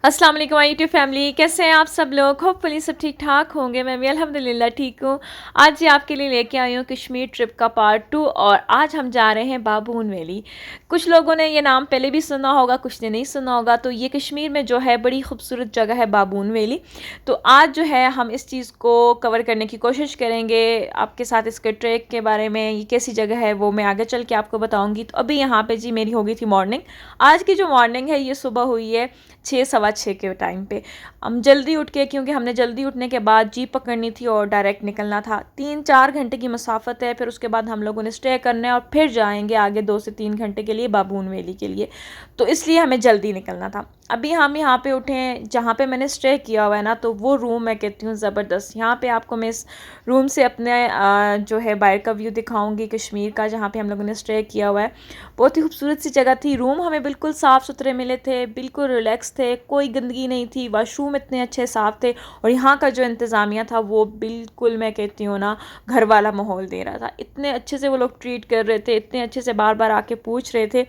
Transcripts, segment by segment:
अस्सलाम वालेकुम my YouTube family, कैसे हैं आप सब लोग। होपफुली सब ठीक ठाक होंगे। मैं भी अल्हम्दुलिल्लाह ठीक हूँ। आज ये आपके लिए लेके आई हूँ कश्मीर ट्रिप का पार्ट 2 और आज हम जा रहे हैं बाबून वैली। कुछ लोगों ने ये नाम पहले भी सुना होगा, कुछ ने नहीं सुना होगा। तो ये कश्मीर में जो है बड़ी खूबसूरत जगह है बाबून वैली। तो आज जो है हम इस चीज़ को कवर करने की कोशिश करेंगे, आपके साथ इसके ट्रैक के बारे में, ये कैसी जगह है वो मैं आगे चल के आपको बताऊँगी। तो अभी यहाँ पर जी मेरी हो गई थी मॉर्निंग। आज की जो मॉर्निंग है ये सुबह हुई है 6 सवा 6 के टाइम पे। हम जल्दी उठ के, क्योंकि हमने जल्दी उठने के बाद जीप पकड़नी थी और डायरेक्ट निकलना था। 3-4 घंटे की मसाफत है, फिर उसके बाद हम लोगों ने स्टे करना है और फिर जाएंगे आगे 2 से 3 घंटे के लिए बाबून वैली के लिए। तो इसलिए हमें जल्दी निकलना था। अभी हम यहाँ पे उठे हैं जहाँ पे मैंने स्टे किया हुआ है ना, तो वो रूम मैं कहती हूँ ज़बरदस्त। यहाँ पे आपको मैं इस रूम से अपने जो है बाहर का व्यू दिखाऊंगी कश्मीर का, जहाँ पे हम लोगों ने स्टे किया हुआ है। बहुत ही खूबसूरत सी जगह थी। रूम हमें बिल्कुल साफ़ सुथरे मिले थे, बिल्कुल रिलैक्स थे, कोई गंदगी नहीं थी, वाशरूम इतने अच्छे साफ़ थे और यहाँ का जो इंतज़ामिया था वो बिल्कुल मैं कहती हूँ ना घर वाला माहौल दे रहा था। इतने अच्छे से वो लोग ट्रीट कर रहे थे, इतने अच्छे से बार बार आके पूछ रहे थे।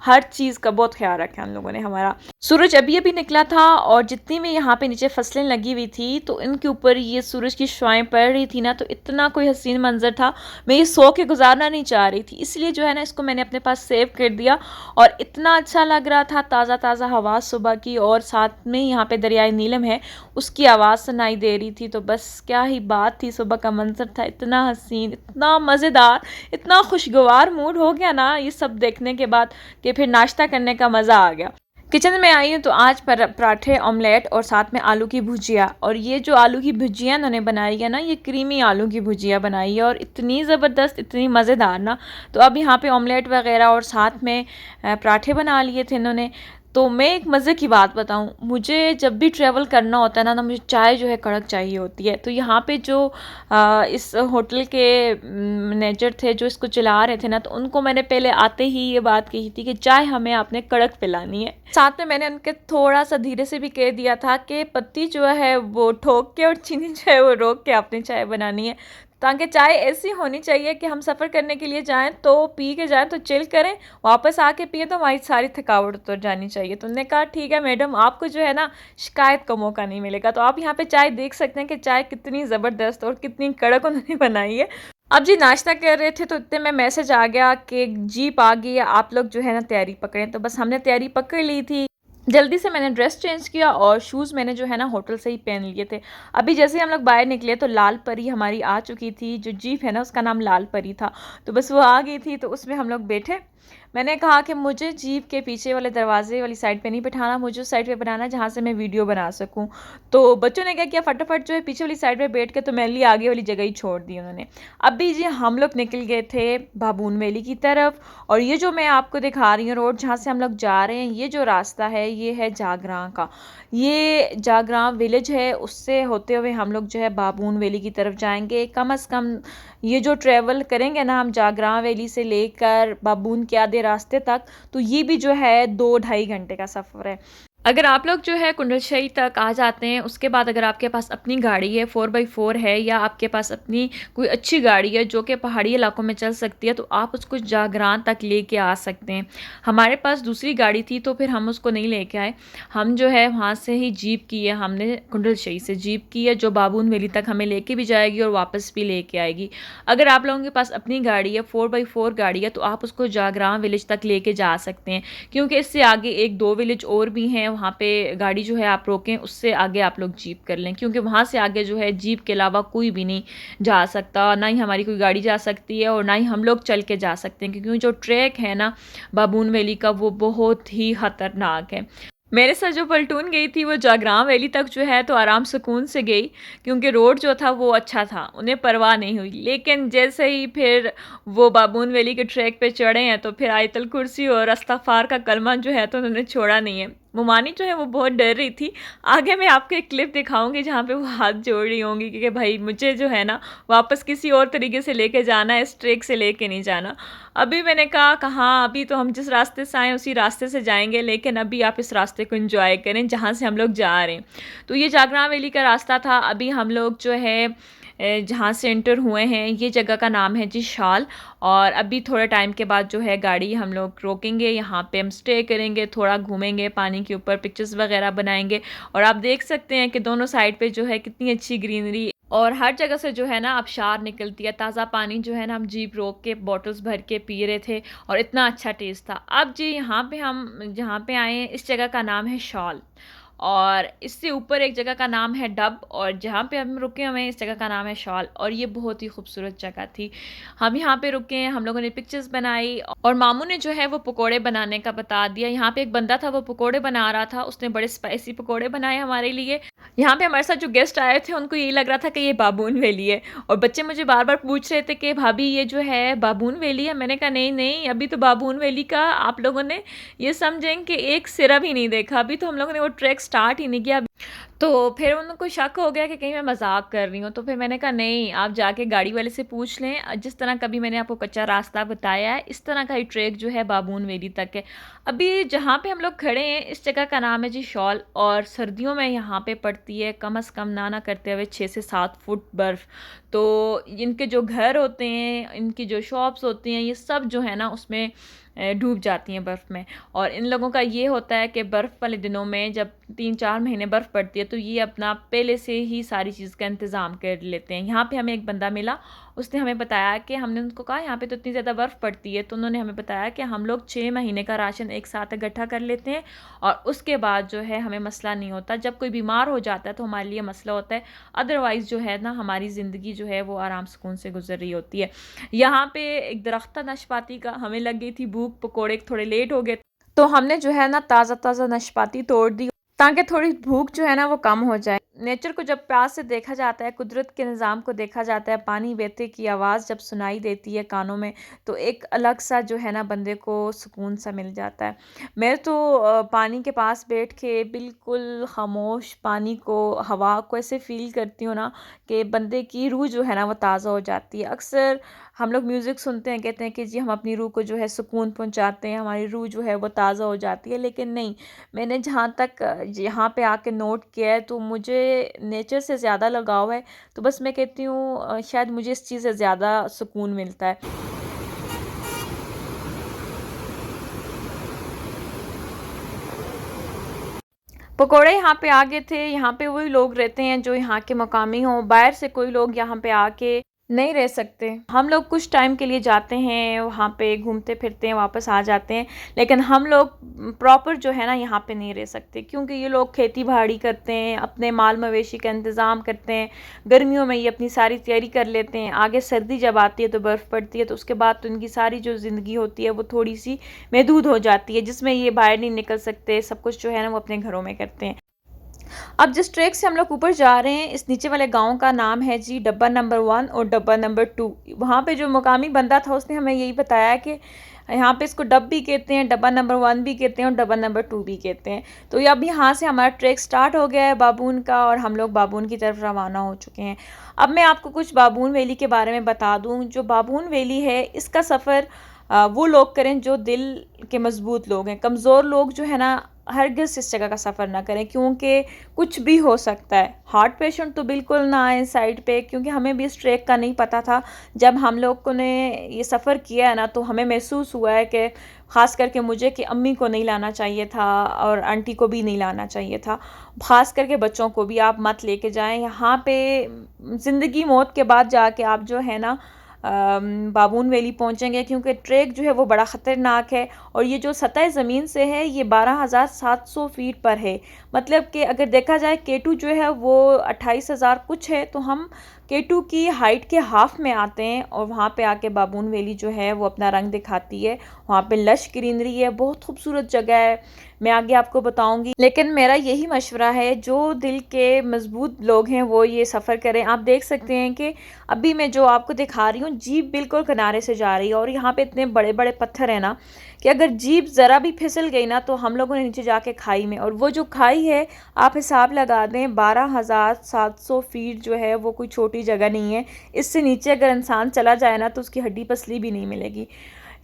हर चीज़ का बहुत ख्याल रखा हम लोगों ने। हमारा सूरज अभी अभी निकला था और जितनी भी यहाँ पे नीचे फसलें लगी हुई थी तो इनके ऊपर ये सूरज की शुआएं पड़ रही थी ना, तो इतना कोई हसीन मंजर था। मैं ये सो के गुजारना नहीं चाह रही थी, इसलिए जो है ना इसको मैंने अपने पास सेव कर दिया। और इतना अच्छा लग रहा था, ताज़ा ताज़ा हवा सुबह की, और साथ में यहाँ पे दरियाई नीलम है उसकी आवाज़ सुनाई दे रही थी। तो बस क्या ही बात थी, सुबह का मंजर था इतना हसीन, इतना मज़ेदार, इतना खुशगवार मूड हो गया ना ये सब देखने के बाद कि फिर नाश्ता करने का मज़ा आ गया। किचन में आई हूँ तो आज पराठे, ऑमलेट और साथ में आलू की भुजिया। और ये जो आलू की भुजिया इन्होंने बनाई है ना, ये क्रीमी आलू की भुजिया बनाई है और इतनी ज़बरदस्त, इतनी मज़ेदार ना। तो अब यहाँ पे ऑमलेट वगैरह और साथ में पराठे बना लिए थे इन्होंने। तो मैं एक मज़े की बात बताऊँ, मुझे जब भी ट्रैवल करना होता है ना मुझे चाय जो है कड़क चाहिए होती है। तो यहाँ पे जो इस होटल के मैनेजर थे जो इसको चला रहे थे ना, तो उनको मैंने पहले आते ही ये बात कही थी कि चाय हमें आपने कड़क पिलानी है। साथ में मैंने उनके थोड़ा सा धीरे से भी कह दिया था कि पत्ती जो है वो ठोक के और चीनी जो है वो रोक के आपने चाय बनानी है, ताकि चाय ऐसी होनी चाहिए कि हम सफ़र करने के लिए जाएं तो पी के जाएं तो चिल करें, वापस आके पिए तो हमारी सारी थकावट उतर जानी चाहिए। तो उन्होंने कहा ठीक है मैडम, आपको जो है ना शिकायत का मौका नहीं मिलेगा। तो आप यहाँ पे चाय देख सकते हैं कि चाय कितनी ज़बरदस्त और कितनी कड़क उन्होंने बनाई है। अब जी नाश्ता कर रहे थे तो इतने में मैसेज आ गया कि जीप आ गई है, आप लोग जो है ना तैयारी पकड़ें। तो बस हमने तैयारी पकड़ ली थी। जल्दी से मैंने ड्रेस चेंज किया और शूज़ मैंने जो है ना होटल से ही पहन लिए थे। अभी जैसे हम लोग बाहर निकले तो लाल परी हमारी आ चुकी थी। जो जीप है ना उसका नाम लाल परी था। तो बस वो आ गई थी तो उसमें हम लोग बैठे। मैंने कहा कि मुझे जीप के पीछे वाले दरवाजे वाली साइड पे नहीं बिठाना, मुझे उस साइड पे बनाना जहाँ से मैं वीडियो बना सकूँ। तो बच्चों ने क्या किया, फटाफट जो है पीछे वाली साइड पे बैठ के तो मेरे लिए आगे वाली जगह ही छोड़ दी उन्होंने। अभी जी हम लोग निकल गए थे बाबून वैली की तरफ। और ये जो मैं आपको दिखा रही हूँ रोड जहाँ से हम लोग जा रहे हैं, ये जो रास्ता है ये है जागरां का। ये जागरां विलेज है, उससे होते हुए हम लोग जो है बाबून वैली की तरफ जाएंगे। कम से कम ये जो ट्रैवल करेंगे ना हम जागरां वैली से लेकर बाबून के आधे रास्ते तक, तो ये भी जो है 2-2.5 घंटे का सफ़र है। अगर आप लोग जो है कुंडलशाही तक आ जाते हैं, उसके बाद अगर आपके पास अपनी गाड़ी है 4x4 है, या आपके पास अपनी कोई अच्छी गाड़ी है जो कि पहाड़ी इलाकों में चल सकती है, तो आप उसको जागरां तक लेके आ सकते हैं। हमारे पास दूसरी गाड़ी थी तो फिर हम उसको नहीं लेके आए। हम जो है वहाँ से ही जीप की है, हमने कुंडलशाही से जीप की है जो बाबून वैली तक हमें लेके भी जाएगी और वापस भी लेके आएगी। अगर आप लोगों के पास अपनी गाड़ी है 4x4 गाड़ी है, तो आप उसको जागरां विलेज तक लेके जा सकते हैं, क्योंकि इससे आगे 1-2 विलेज और भी हैं। वहाँ पे गाड़ी जो है आप रोकें, उससे आगे आप लोग जीप कर लें, क्योंकि वहाँ से आगे जो है जीप के अलावा कोई भी नहीं जा सकता, ना ही हमारी कोई गाड़ी जा सकती है और ना ही हम लोग चल के जा सकते हैं, क्योंकि जो ट्रैक है ना बाबून वैली का वो बहुत ही ख़तरनाक है। मेरे साथ जो पलटून गई थी वो जागरां वैली तक जो है तो आराम सुकून से गई, क्योंकि रोड जो था वो अच्छा था, उन्हें परवाह नहीं हुई। लेकिन जैसे ही फिर वो बाबून वैली के ट्रैक पे चढ़े हैं तो फिर आयतल कुर्सी और अस्तगफार का कलमा जो है तो उन्होंने छोड़ा नहीं है। मुमानी जो है वो बहुत डर रही थी। आगे मैं आपको एक क्लिप दिखाऊंगी जहाँ पे वो हाथ जोड़ रही होंगी कि भाई मुझे जो है ना वापस किसी और तरीके से लेके जाना है, इस ट्रैक से लेके नहीं जाना। अभी मैंने कहा कहाँ, अभी तो हम जिस रास्ते से आए उसी रास्ते से जाएंगे, लेकिन अभी आप इस रास्ते को एंजॉय करें जहाँ से हम लोग जा रहे हैं। तो ये जागरां वैली का रास्ता था। अभी हम लोग जो है जहाँ से एंटर हुए हैं, ये जगह का नाम है जी शाल। और अभी थोड़े टाइम के बाद जो है गाड़ी हम लोग रोकेंगे, यहाँ पे हम स्टे करेंगे, थोड़ा घूमेंगे, पानी के ऊपर पिक्चर्स वगैरह बनाएंगे। और आप देख सकते हैं कि दोनों साइड पे जो है कितनी अच्छी ग्रीनरी और हर जगह से जो है ना आबशार निकलती है, ताज़ा पानी जो है ना हम जीप रोक के बॉटल्स भर के पी रहे थे और इतना अच्छा टेस्ट था। अब जी यहाँ पे हम जहाँ पे आए हैं, इस जगह का नाम है शॉल। और इससे ऊपर एक जगह का नाम है डब, और जहाँ पे हम रुके हुए हैं इस जगह का नाम है शॉल। और ये बहुत ही खूबसूरत जगह थी। हम यहाँ पे रुके हैं, हम लोगों ने पिक्चर्स बनाई और मामू ने जो है वो पकोड़े बनाने का बता दिया। यहाँ पे एक बंदा था, वो पकोड़े बना रहा था, उसने बड़े स्पाइसी पकोड़े बनाए हमारे लिए। यहाँ पे हमारे साथ जो गेस्ट आए थे उनको यही लग रहा था कि ये बाबून वैली है। और बच्चे मुझे बार बार पूछ रहे थे कि भाभी ये जो है बाबून वैली है। मैंने कहा नहीं नहीं, अभी तो बाबून वैली का आप लोगों ने ये समझें कि एक सिरा भी नहीं देखा, अभी तो हम लोगों ने वो ट्रैक स्टार्ट ही नहीं किया। तो फिर उनको शक हो गया कि कहीं मैं मजाक कर रही हूँ। तो फिर मैंने कहा नहीं, आप जाके गाड़ी वाले से पूछ लें, जिस तरह कभी मैंने आपको कच्चा रास्ता बताया है इस तरह का ही ट्रैक जो है बाबून वैली तक है। अभी जहाँ पे हम लोग खड़े हैं इस जगह का नाम है जी शॉल। और सर्दियों में यहाँ पे पड़ती है कम से कम ना करते हुए 6 से 7 फुट बर्फ़। तो इनके जो घर होते हैं, इनकी जो शॉप्स होती हैं, ये सब जो है ना उसमें डूब जाती हैं बर्फ़ में। और इन लोगों का ये होता है कि बर्फ़ वाले दिनों में जब 3-4 महीने बर्फ़ पड़ती है तो ये अपना पहले से ही सारी चीज़ का इंतज़ाम कर लेते हैं। यहाँ पे हमें एक बंदा मिला, उसने हमें बताया कि हमने उनको कहा यहाँ पे तो इतनी ज़्यादा बर्फ़ पड़ती है, तो उन्होंने हमें बताया कि हम लोग 6 महीने का राशन एक साथ इकट्ठा कर लेते हैं और उसके बाद जो है हमें मसला नहीं होता। जब कोई बीमार हो जाता है तो हमारे लिए मसला होता है, अदरवाइज़ जो है ना हमारी ज़िंदगी जो है वो आराम सुकून से गुजर रही होती है। यहाँ पे एक दरख्त था नाशपाती का, हमें लग गई थी भूख, पकोड़े थोड़े लेट हो गए तो हमने जो है ना ताज़ा ताज़ा नाशपाती तोड़ दी ताकि थोड़ी भूख जो है ना वो कम हो जाए। नेचर को जब प्यास से देखा जाता है, कुदरत के निज़ाम को देखा जाता है, पानी बहते की आवाज़ जब सुनाई देती है कानों में, तो एक अलग सा जो है ना बंदे को सुकून सा मिल जाता है। मैं तो पानी के पास बैठ के बिल्कुल खामोश पानी को, हवा को ऐसे फ़ील करती हूँ ना कि बंदे की रूह जो है ना वो ताज़ा हो जाती है। अक्सर हम लोग म्यूज़िक सुनते हैं, कहते हैं कि जी हम अपनी रूह को जो है सुकून पहुँचाते हैं, हमारी रूह जो है वो ताज़ा हो जाती है, लेकिन नहीं। मैंने जहाँ तक यहाँ पे आके नोट किया है तो मुझे नेचर से ज़्यादा लगाव है। तो बस मैं कहती हूँ शायद मुझे इस चीज़ से ज़्यादा सुकून मिलता है। पकोड़े यहाँ पे आ गए थे, यहाँ पे वही लोग रहते हैं जो यहाँ के मकामी हों, बाहर से कोई लोग यहाँ पे आके नहीं रह सकते। हम लोग कुछ टाइम के लिए जाते हैं, वहाँ पे घूमते फिरते हैं, वापस आ जाते हैं, लेकिन हम लोग प्रॉपर जो है ना यहाँ पे नहीं रह सकते, क्योंकि ये लोग खेती बाड़ी करते हैं, अपने माल मवेशी का इंतज़ाम करते हैं। गर्मियों में ये अपनी सारी तैयारी कर लेते हैं, आगे सर्दी जब आती है तो बर्फ़ पड़ती है, तो उसके बाद तो इनकी सारी जो ज़िंदगी होती है वो थोड़ी सी महदूद हो जाती है, जिसमें ये बाहर नहीं निकल सकते, सब कुछ जो है ना वो अपने घरों में करते हैं। अब जिस ट्रैक से हम लोग ऊपर जा रहे हैं, इस नीचे वाले गांव का नाम है जी डब्बा नंबर 1 और डब्बा नंबर 2। वहाँ पे जो मुकामी बंदा था उसने हमें यही बताया कि यहाँ पे इसको डब भी कहते हैं, डब्बा नंबर 1 भी कहते हैं और डब्बा नंबर 2 भी कहते हैं। तो ये अब यहाँ से हमारा ट्रैक स्टार्ट हो गया है बाबून का, और हम लोग बाबून की तरफ रवाना हो चुके हैं। अब मैं आपको कुछ बाबून वैली के बारे में बता दूँ। जो बाबून वैली है इसका सफ़र वो लोग करें जो दिल के मजबूत लोग हैं। कमज़ोर लोग जो है ना हरगिज़ इस जगह का सफ़र ना करें, क्योंकि कुछ भी हो सकता है। हार्ट पेशेंट तो बिल्कुल ना आए साइड पे, क्योंकि हमें भी इस ट्रैक का नहीं पता था। जब हम लोग ने ये सफ़र किया है ना तो हमें महसूस हुआ है कि ख़ास करके मुझे कि अम्मी को नहीं लाना चाहिए था और आंटी को भी नहीं लाना चाहिए था। ख़ास करके बच्चों को भी आप मत लेके जाएं। यहाँ पे ज़िंदगी मौत के बाद जाके आप जो है ना बाबून वैली पहुंचेंगे, क्योंकि ट्रैक जो है वो बड़ा ख़तरनाक है। और ये जो सतह ज़मीन से है ये 12,700 फीट पर है। मतलब कि अगर देखा जाए K2 जो है वो 28,000 कुछ है, तो हम K2 की हाइट के हाफ में आते हैं। और वहाँ पे आके बाबून वैली जो है वो अपना रंग दिखाती है। वहाँ पे लश ग्रीनरी है, बहुत खूबसूरत जगह है, मैं आगे आपको बताऊंगी। लेकिन मेरा यही मशवरा है, जो दिल के मजबूत लोग हैं वो ये सफ़र करें। आप देख सकते हैं कि अभी मैं जो आपको दिखा रही हूँ, जीप बिल्कुल किनारे से जा रही है, और यहाँ पे इतने बड़े बड़े पत्थर हैं ना कि अगर जीप ज़रा भी फिसल गई ना तो हम लोगों ने नीचे जाके खाई में, और वो जो खाई है आप हिसाब लगा दें 12,700 फीट जो है वो कोई छोटी जगह नहीं है। इससे नीचे अगर इंसान चला जाए ना तो उसकी हड्डी पसली भी नहीं मिलेगी।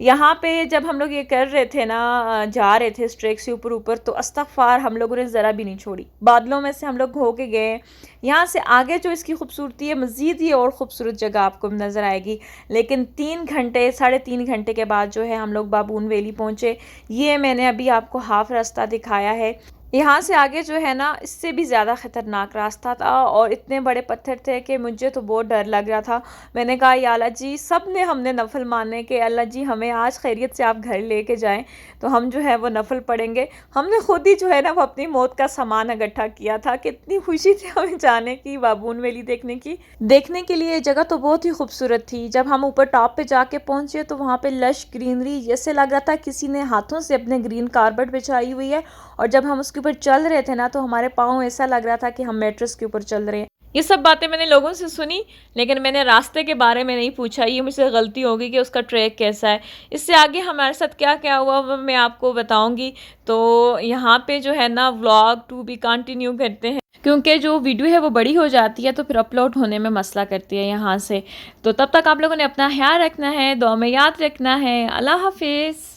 यहाँ पे जब हम लोग ये कर रहे थे ना, जा रहे थे इस ट्रैक से ऊपर ऊपर, तो अस्तगफार हम लोगों ने ज़रा भी नहीं छोड़ी। बादलों में से हम लोग हो के गए। यहाँ से आगे जो इसकी खूबसूरती है, मज़ीद ये और ख़ूबसूरत जगह आपको नज़र आएगी। लेकिन 3 घंटे, साढ़े 3 घंटे के बाद जो है हम लोग बाबून वैली पहुँचे। ये मैंने अभी आपको हाफ़ रास्ता दिखाया है। यहाँ से आगे जो है ना, इससे भी ज़्यादा ख़तरनाक रास्ता था और इतने बड़े पत्थर थे कि मुझे तो बहुत डर लग रहा था। मैंने कहा या अल्लाह जी, सब ने हमने नफ़ल माने कि अल्लाह जी हमें आज खैरियत से आप घर लेके जाएं, तो हम जो है वो नफ़ल पढ़ेंगे। हमने खुद ही जो है ना वो अपनी मौत का सामान इकट्ठा किया था। कितनी खुशी थी हमें जाने की, बाबून वैली देखने की। देखने के लिए जगह तो बहुत ही खूबसूरत थी। जब हम ऊपर टॉप पे जाके पहुँचे तो वहाँ पे लश ग्रीनरी, जैसे लग रहा था किसी ने हाथों से अपने ग्रीन कारपेट बिछाई हुई है। और जब हम उसके ऊपर चल रहे थे ना, तो हमारे पाँव ऐसा लग रहा था कि हम मैट्रेस के ऊपर चल रहे हैं। ये सब बातें मैंने लोगों से सुनी, लेकिन मैंने रास्ते के बारे में नहीं पूछा। ये मुझसे गलती हो गई कि उसका ट्रैक कैसा है। इससे आगे हमारे साथ क्या-क्या हुआ वो मैं आपको बताऊँगी। तो यहाँ पे जो है ना, व्लॉग टू बी कंटिन्यू करते हैं, क्योंकि जो वीडियो है वो बड़ी हो जाती है तो फिर अपलोड होने में मसला करती है यहाँ से। तो तब तक आप लोगों ने अपना ख़्याल रखना है, दुआ में याद रखना है। अल्लाह हाफ़िज़।